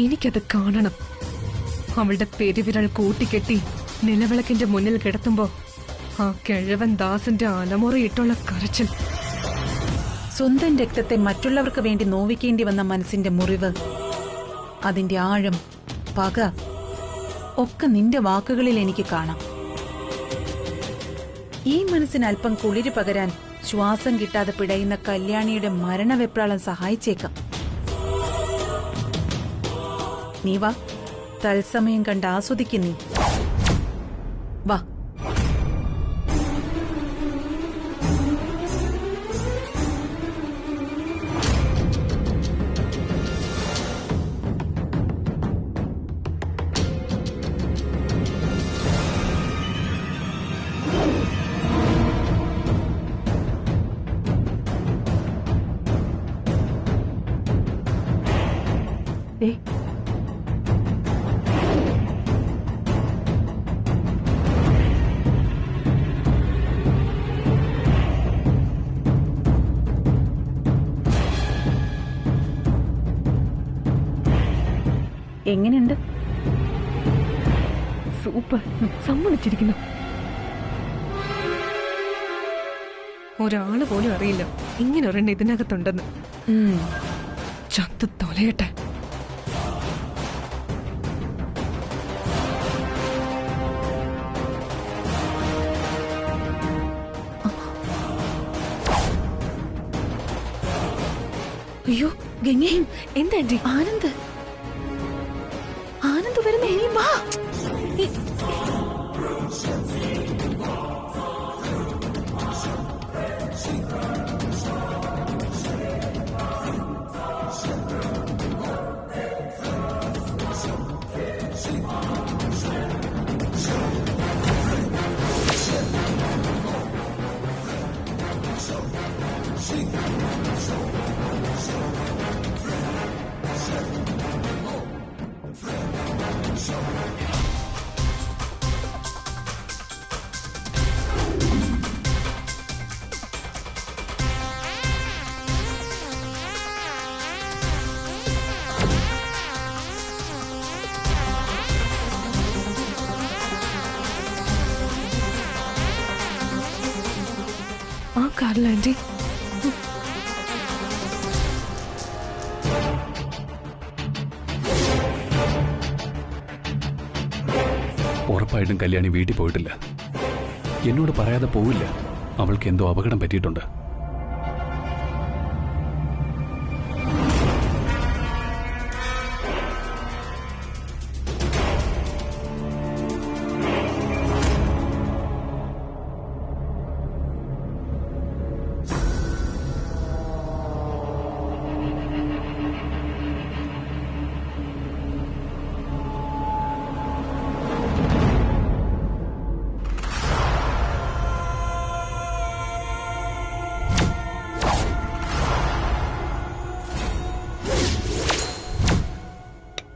എനിക്കത് കാണണം. അവളുടെ പെരുവിരൽ കൂട്ടിക്കെട്ടി നിലവിളക്കിന്റെ മുന്നിൽ കിടത്തുമ്പോ ആ കിഴവൻ ദാസന്റെ അലമുറയിട്ടുള്ള കരച്ചിൽ. സ്വന്തം രക്തത്തെ മറ്റുള്ളവർക്ക് വേണ്ടി നോവിക്കേണ്ടി വന്ന മനസ്സിന്റെ മുറിവ്, അതിന്റെ ആഴം, പക ഒക്കെ നിന്റെ വാക്കുകളിൽ എനിക്ക് കാണാം. ഈ മനസ്സിന് അല്പം കുളിര് പകരാൻ ശ്വാസം കിട്ടാതെ പിടയുന്ന കല്യാണിയുടെ മരണവെപ്രാളം സഹായിച്ചേക്കാം. നീ വാ, തത്സമയം കണ്ട് ആസ്വദിക്കുന്നീ വാ. എങ്ങനെയുണ്ട്? സൂപ്പർ, സമ്മതിച്ചിരിക്കുന്നു. ഒരാള് പോലും അറിയില്ല ഇങ്ങനെ ഒരെണ്ണം ഇതിനകത്തുണ്ടെന്ന്. ചത്തു തൊലയട്ടെ. അയ്യോ ഗംഗേ, എന്താ ആന്റി? ആനന്ദ് വരുന്നേ, നീ വാ. ആ കാറിൽ ആന്റി. ഉറപ്പായിട്ടും കല്യാണി വീട്ടിൽ പോയിട്ടില്ല. എന്നോട് പറയാതെ പോവില്ല. അവൾക്ക് എന്തോ അപകടം പറ്റിയിട്ടുണ്ട്.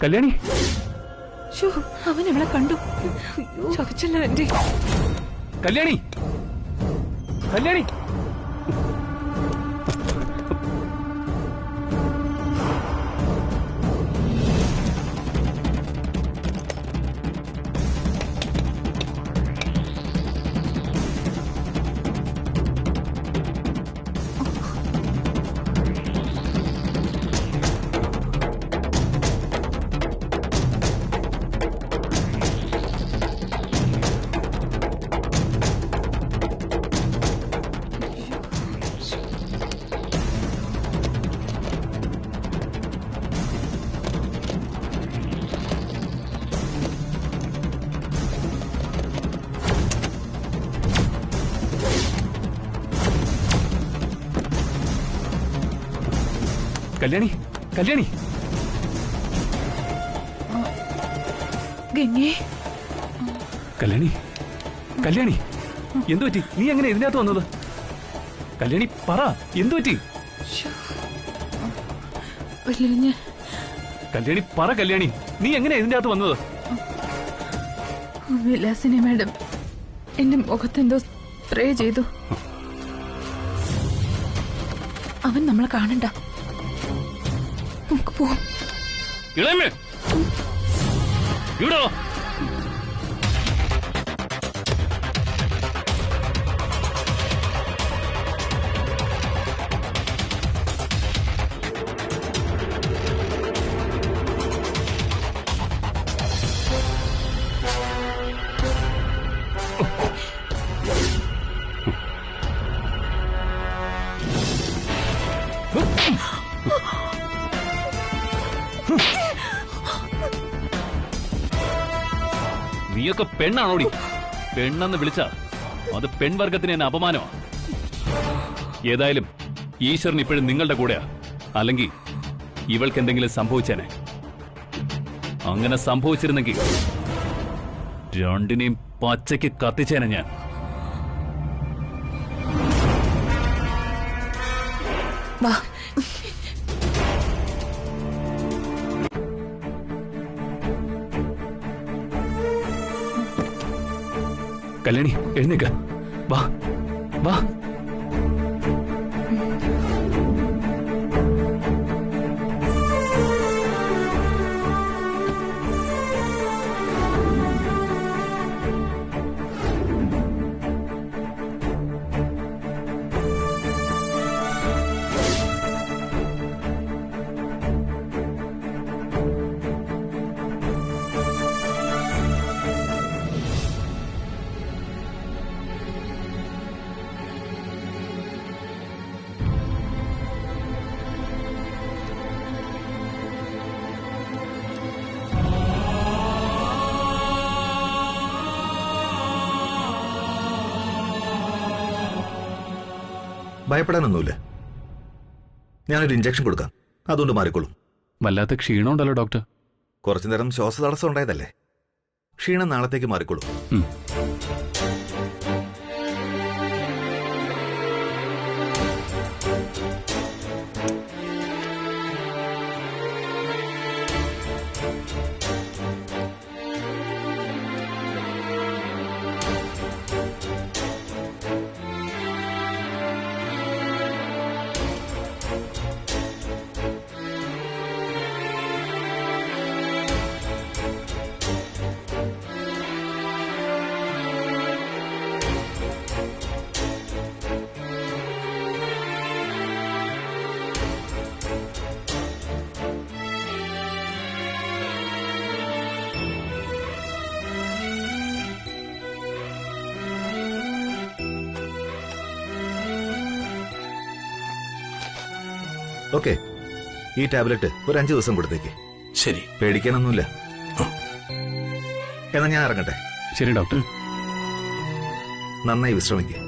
കല്യാണി, അവൻ അവളെ കണ്ടു. ചതിച്ചല്ല ആന്റി. കല്യാണി, കല്യാണി. കല്യാണി, കല്യാണി. ഗംഗേ, കല്യാണി, കല്യാണി, എന്തു പറ്റി? നീ എങ്ങനെ ഇതിനകത്ത് വന്നത്? കല്യാണി പറ, എന്തു പറ്റി? കല്യാണി പറ, കല്യാണി, നീ എങ്ങനെ ഇതിന്റെ അകത്ത് വന്നത്? വിലാസിനി മാഡം എന്റെ മുഖത്തെന്തോ സ്പ്രേ ചെയ്തു. അവൻ നമ്മളെ കാണണ്ട. നമുക്ക് പോവാം. ഇളയമേ ഇവിടെ വാ. നീയൊക്കെ പെണ്ണാണോടി? പെണ്ണെന്ന് വിളിച്ച അത് പെൺവർഗത്തിന് എന്നെ അപമാനമാ. ഏതായാലും ഈശ്വരൻ ഇപ്പോഴും നിങ്ങളുടെ കൂടെയാ. അല്ലെങ്കിൽ ഇവൾക്ക് എന്തെങ്കിലും സംഭവിച്ചേനെ. അങ്ങനെ സംഭവിച്ചിരുന്നെങ്കിൽ രണ്ടിനെയും പച്ചയ്ക്ക് കത്തിച്ചേനെ ഞാൻ. വാ. കല്യാണി എഴുന്നേക്ക. വാ വാ. ഭയപ്പെടാനൊന്നുമില്ല. ഞാനൊരു ഇഞ്ചക്ഷൻ കൊടുക്കാം, അതുകൊണ്ട് മാറിക്കോളും. വല്ലാത്ത ക്ഷീണമുണ്ടല്ലോ ഡോക്ടർ. കുറച്ചു നേരം ശ്വാസതടസ്സം ഉണ്ടായതല്ലേ. ക്ഷീണം നാളത്തേക്ക് മാറിക്കോളും. ഓക്കെ, ഈ ടാബ്ലറ്റ് ഒരു 5 ദിവസം കൊടുത്തേക്ക്. ശരി, പേടിക്കാനൊന്നുമില്ല. എന്നാ ഞാൻ ഇറങ്ങട്ടെ. ശരി ഡോക്ടർ. നന്നായി വിശ്രമിക്കുക.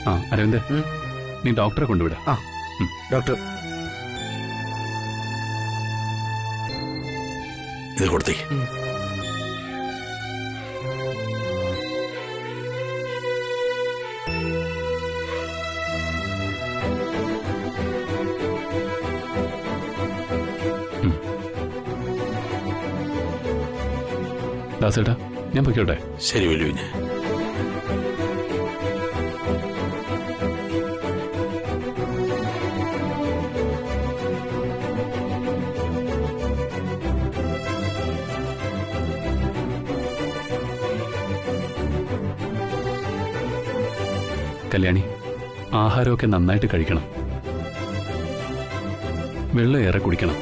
ആ അരവിന്ദ്, നീ ഡോക്ടറെ കൊണ്ടുവിടാം. ഡോക്ടർ ഇത് കൊടുത്തേക്ക്. ദാസേട്ടാ, ഞാൻ പൊയ്ക്കോട്ടെ? ശരി വലുവിന്. കല്യാണി, ആഹാരമൊക്കെ നന്നായിട്ട് കഴിക്കണം. വെള്ളം ഏറെ കുടിക്കണം.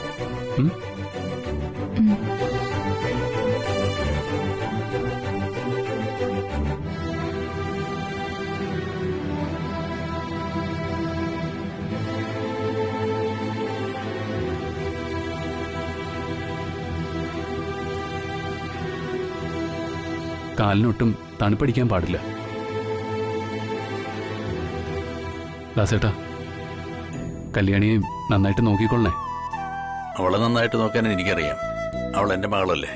കാലിനൊട്ടും തണുപ്പടിക്കാൻ പാടില്ല. ദാസേട്ടാ, കല്യാണിയെ നന്നായിട്ട് നോക്കിക്കൊള്ളണേ. അവളെ നന്നായിട്ട് നോക്കാൻ എനിക്കറിയാം. അവൾ എന്റെ മകളല്ലേ.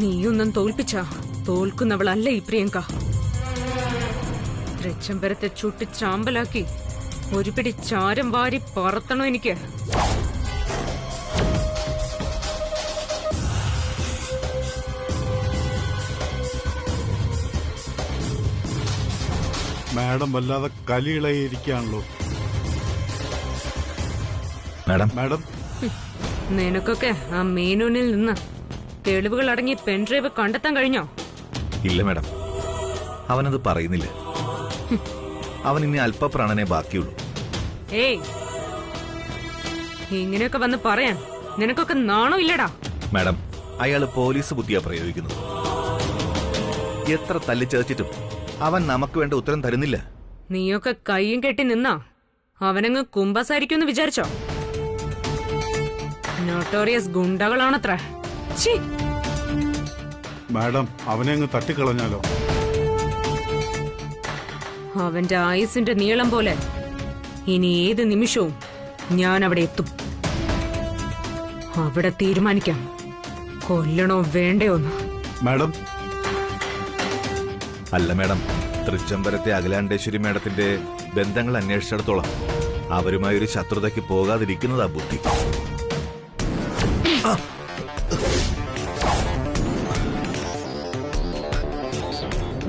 നീയൊന്നും തോൽക്കുന്നവളല്ല ഈ പ്രിയങ്ക. തൃച്ചംബരത്തെ ചുട്ട് ചാമ്പലാക്കി ഒരു പിടി ചാരം വാരി പറത്തണോ എനിക്ക്? മാഡം വല്ലാതെ കലിയിളയിരിക്കാണല്ലോ. മാഡം നിനക്കൊക്കെ ആ മേനോനിൽ നിന്ന് തെളിവുകൾ അടങ്ങിയ പെൻഡ്രൈവ് കണ്ടെത്താൻ കഴിഞ്ഞോ? ഇല്ല മാഡം, അവനത് പറയുന്നില്ല. അവൻ ഇനി അല്പപ്രാണനെ ബാക്കിയുള്ളൂ. ഏയ്, ഇങ്ങനെയൊക്കെ വന്ന് പറയാൻ നിനക്കൊക്കെ നാണോ ഇല്ലടാ? മാഡം, അയാള് പോലീസ് ബുദ്ധിയാ പ്രയോഗിക്കുന്നത്. എത്ര തല്ലിച്ചതച്ചിട്ടും അവൻ നമുക്ക് വേണ്ട ഉത്തരം തരുന്നില്ല. നീയൊക്കെ കയ്യും കെട്ടി നിന്നാ അവനങ്ങ് കുമ്പസാരിക്കുമെന്ന് വിചാരിച്ചോ? നോട്ടോറിയസ് ഗുണ്ടകളാണത്ര. മാഡം അവനെ അങ്ങ് തട്ടിക്കളഞ്ഞാലോ? അവന്റെ ആയുസിന്റെ നീളം പോലെ ഇനി ഏത് നിമിഷവും ഞാൻ അവിടെ എത്തും. അവിടെ തീരുമാനിക്കാം കൊല്ലണോ വേണ്ടയോന്ന്. മാഡം അല്ല മാഡം, തൃച്ചംബരത്തെ അഖിലാണ്ടേശ്വരി മാഡത്തിന്റെ ബന്ധങ്ങൾ അന്വേഷിച്ചിടത്തോളം അവരുമായി ഒരു ശത്രുതയ്ക്ക് പോകാതിരിക്കുന്നതാ ബുദ്ധി.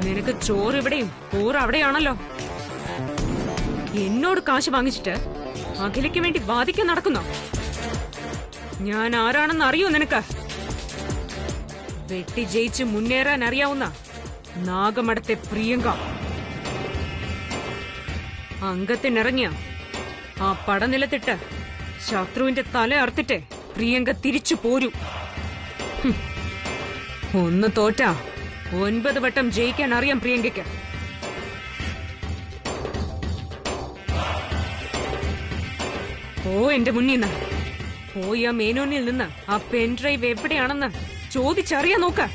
നിനക്ക് ചോറ് ഇവിടെയും കൂറ് അവിടെയാണല്ലോ. എന്നോട് കാശ് വാങ്ങിച്ചിട്ട് അഖിലയ്ക്ക് വേണ്ടി വാദിക്കാൻ നടക്കുന്നോ? ഞാൻ ആരാണെന്ന് അറിയോ നിനക്ക്? വെട്ടി ജയിച്ച് മുന്നേറാൻ അറിയാവുന്ന നാഗമഠത്തെ പ്രിയങ്ക. അംഗത്തിനിറങ്ങിയ ആ പടനിലത്തിട്ട് ശത്രുവിന്റെ തല അറുത്തിട്ട് പ്രിയങ്ക തിരിച്ചു പോരൂ. ഒന്ന് തോറ്റാ 9 വട്ടം ജയിക്കാൻ അറിയാം പ്രിയങ്കയ്ക്ക്. ഓ എന്റെ മുന്നിൽ നിന്ന് പോയി ആ മേനോനിൽ നിന്ന് ആ പെൻഡ്രൈവ് എവിടെയാണെന്ന് ചോദിച്ചറിയാൻ നോക്ക.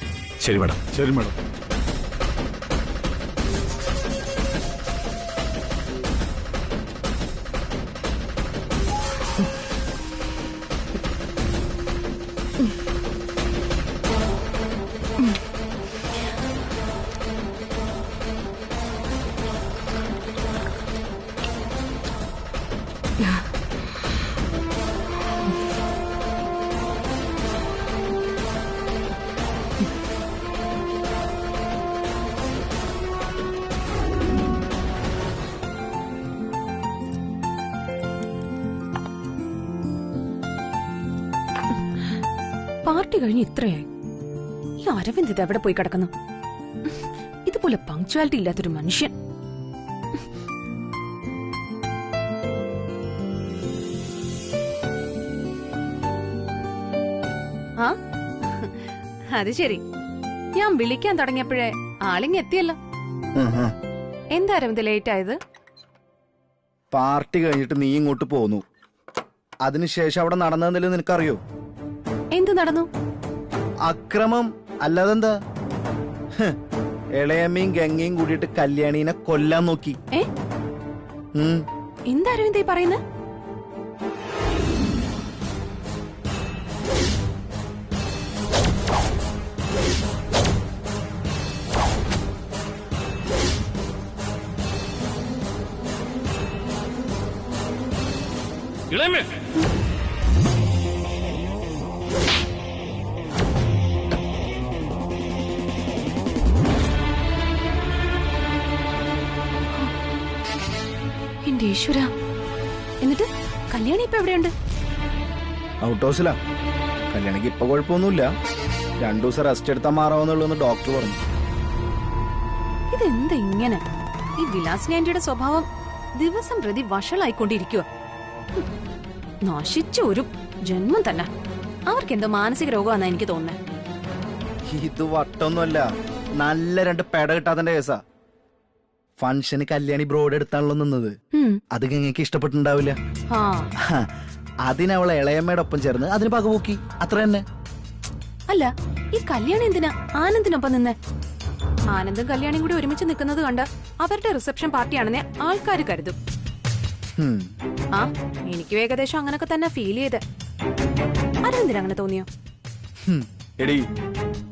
ശരി മാഡം. ശരി മാഡം. പാർട്ടി കഴിഞ്ഞ് ഇത്രയായി. ഈ അരവിന്ദ് ഇത് എവിടെ പോയി കിടക്കുന്നു? ഇതുപോലെ പങ്ക്ച്വാലിറ്റി ഇല്ലാത്തൊരു മനുഷ്യൻ. ആ അത് ശരി, ഞാൻ വിളിക്കാൻ തുടങ്ങിയപ്പോഴേ ആളിങ് എത്തിയല്ലോ. എന്താ അരവിന്ദ് ലേറ്റ് ആയത്? പാർട്ടി കഴിഞ്ഞിട്ട് നീ ഇങ്ങോട്ട് പോന്നു. അതിനുശേഷം അവിടെ നടന്നതെന്തെങ്കിലും നിനക്കറിയോ? എന്ത് നടന്നു? അക്രമം അല്ലാതെന്താ. ഇളയമ്മയും ഗംഗയും കൂടിയിട്ട് കല്യാണീനെ കൊല്ലാൻ നോക്കി. എന്താ അരവിന്ദ് പറയുന്നത്? ഇളയമേ, എന്റെ ഈശ്വര, എന്നിട്ട് കല്യാണി ഇപ്പൊ എവിടെയുണ്ട്? ഔട്ട് ഹൗസിലാ. കല്യാണിക്ക് ഇപ്പൊ കുഴപ്പമൊന്നുമില്ല. 2 ദിവസം റെസ്റ്റ് എടുത്താൽ മാറാവുന്നുള്ളൂ ഡോക്ടർ പറഞ്ഞു. ഇതെന്താ ഇങ്ങനെ? ഈ വിലാസിനി ആന്റിയുടെ സ്വഭാവം ദിവസം പ്രതി വഷളായിക്കൊണ്ടിരിക്കുക. നശിച്ച ഒരു ജന്മം തന്നെ. അവർക്ക് എന്തോ മാനസിക രോഗമാണെന്നാ എനിക്ക് തോന്നുന്നത്. ഇത് വട്ടൊന്നുമല്ല, നല്ല 2 പെട കിട്ടാത്തന്റെ കേസാ. ഫംഗ്ഷന് കല്യാണി ബ്രോഡ് എടുത്താണല്ലോ നിന്നത്. അത് ഗംഗയ്ക്ക് ഇഷ്ടപ്പെട്ടുണ്ടാവില്ല. അതിനവളെ ഇളയമ്മയുടെ ഒപ്പം ചേർന്ന് അതിന് പകപോക്കി, അത്ര തന്നെ. അല്ല, ഈ കല്യാണം എന്തിനാ ആനന്ദിനൊപ്പം നിന്നേ? ആനന്ദും കല്യാണിയും കൂടി ഒരുമിച്ച് നിൽക്കുന്നത് കണ്ട് അവരുടെ റിസപ്ഷൻ പാർട്ടിയാണെന്നേ ആൾക്കാർ കരുതും. ആ, എനിക്ക് ഏകദേശം അങ്ങനൊക്കെ തന്നെ ഫീൽ ചെയ്ത്. അരവിന്ദിന് അങ്ങനെ തോന്നിയോ? എടീ,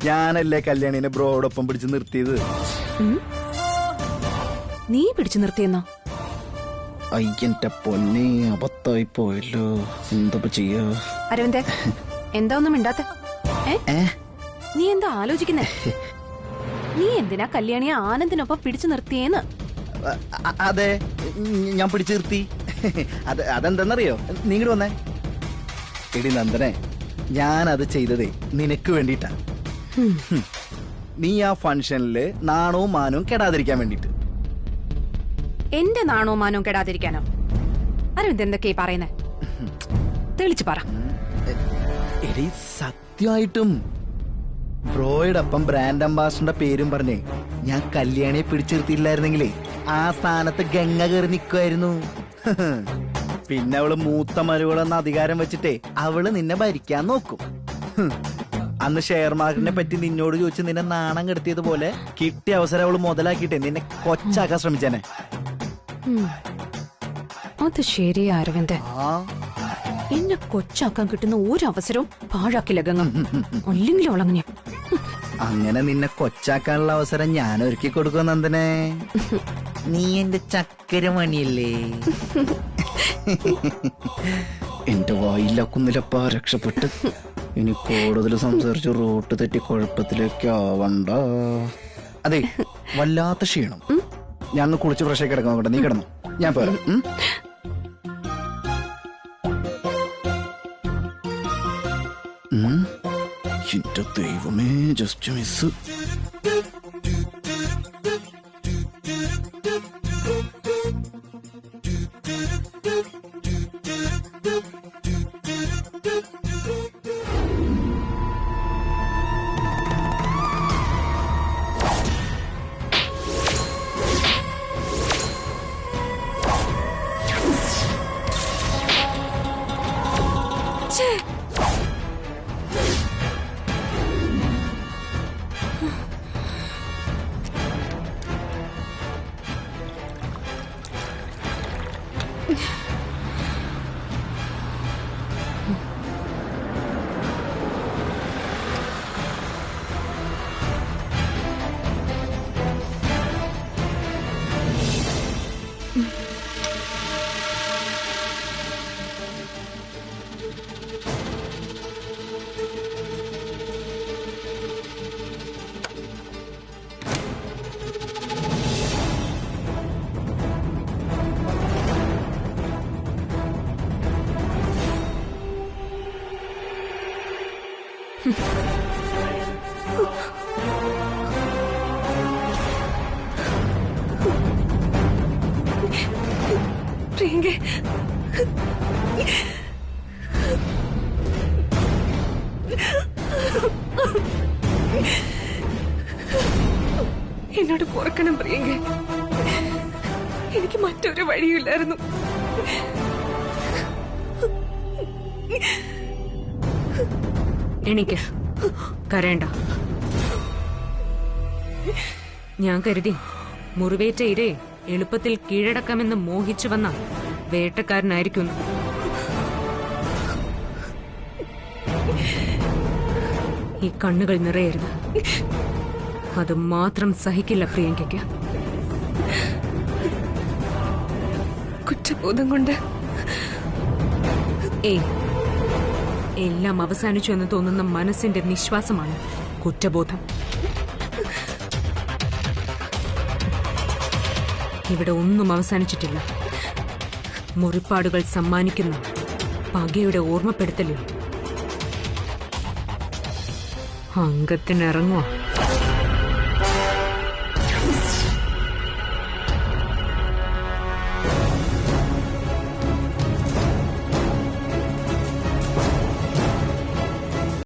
ഞാനല്ലേ കല്യാണിനെ ബ്രോയോടൊപ്പം പിടിച്ച് നിർത്തിയത്. നീ പിടിച്ചു നിർത്തിയെന്നോ? അയ്യന്റെ പൊന്നെ, അബദ്ധമായി പോയല്ലോ. എന്താ ചെയ്യാ? അരവിന്ദേ, എന്താ ഒന്നും മിണ്ടാത്ത? നീ എന്താ ആലോചിക്കുന്നേ? നീ എന്തിനാ കല്യാണിയെ ആനന്ദിനൊപ്പം പിടിച്ചു നിർത്തിയേന്ന്? അതെ, ഞാൻ പിടിച്ചു നിർത്തി. അതെന്തെന്നറിയോ? നീങ്ങട് വന്നേ. എടി നന്ദനെ, ഞാനത് ചെയ്തതേ നിനക്ക് വേണ്ടിട്ടാ. നീ ആ ഫംഗ്ഷനില് നാണവും മാനവും കെടാതിരിക്കാൻ വേണ്ടിട്ട്. എന്റെ നാണവും മാനവും കെടാതിരിക്കാനോ? അരവിന്ദ് എന്തൊക്കെയാ പറയുന്നേ? തെളിച്ചു പറ. എടി സത്യമായിട്ടും ബ്രോയുടെ ഒപ്പം ബ്രാൻഡ് അംബാസിഡറിന്റെ പേരും പറഞ്ഞേ ഞാൻ കല്യാണിയെ പിടിച്ചിരുത്തിയില്ലായിരുന്നെങ്കിലേ ആ സ്ഥാനത്ത് ഗംഗ കയറി നിൽക്കുമായിരുന്നു. പിന്നെ അവള് മൂത്ത മരുകളെന്ന അധികാരം വെച്ചിട്ടേ അവള് നിന്നെ ഭരിക്കാൻ നോക്കും. അന്ന് ഷെയർ മാർക്കറ്റിനെ പറ്റി നിന്നോട് ചോദിച്ച് നിന്നെ നാണം കെടുത്തിയതുപോലെ കിട്ടിയ അവസരം അവള് മുതലാക്കിയിട്ടേ നിന്നെ കൊച്ചാക്കാൻ ശ്രമിച്ചേനെ. അത് ശരിയാ അരവിന്ദ്. എന്നെ കൊച്ചാക്കാൻ കിട്ടുന്ന ഒരു അവസരവും പാഴാക്കില്ല ഗംഗ. അല്ലെങ്കിലും ഉളങ്ങിയ അങ്ങനെ നിന്നെ കൊച്ചാക്കാനുള്ള അവസരം ഞാൻ ഒരുക്കി കൊടുക്കും നന്ദനെ. നീ എന്റെ ചക്കരമണിയല്ലേ. എന്റെ വായില്ലാക്കുന്നില്ലപ്പാ, രക്ഷപ്പെട്ട്. ഇനി കൂടുതൽ സംസാരിച്ച് റൂട്ട് തെറ്റി കുഴപ്പത്തിലേക്ക് ആവണ്ട. അതെ, വല്ലാത്ത ക്ഷീണം. ഞാൻ കുളിച്ച് ഫ്രഷായി കിടക്കാൻ നോക്കട്ടെ. നീ കിടന്നു, ഞാൻ പോരാ. എന്റെ ദൈവമേ, ജസ്റ്റ് മിസ്. പ്രിയങ്കേ, എന്നോട് പൊറുക്കണം പ്രിയങ്കേ. എനിക്ക് മറ്റൊരു വഴിയില്ലായിരുന്നു. എനിക്ക് കരയണ്ട. ഞാൻ കരുതി മുറിവേറ്റ ഇരയെ എളുപ്പത്തിൽ കീഴടക്കാമെന്ന് മോഹിച്ചു വന്ന വേട്ടക്കാരനായിരിക്കുന്നു. ഈ കണ്ണുകൾ നിറയരുത്. അത് മാത്രം സഹിക്കില്ല പ്രിയങ്കയ്ക്ക്. കുറ്റബോധം കൊണ്ട് എല്ലാം അവസാനിച്ചു എന്ന് തോന്നുന്ന മനസ്സിന്റെ നിശ്വാസമാണ് കുറ്റബോധം. ഇവിടെ ഒന്നും അവസാനിച്ചിട്ടില്ല. മുറിപ്പാടുകൾ സമ്മാനിക്കുന്ന പകയുടെ ഓർമ്മപ്പെടുത്തലിൽ അംഗത്തിനിറങ്ങുക.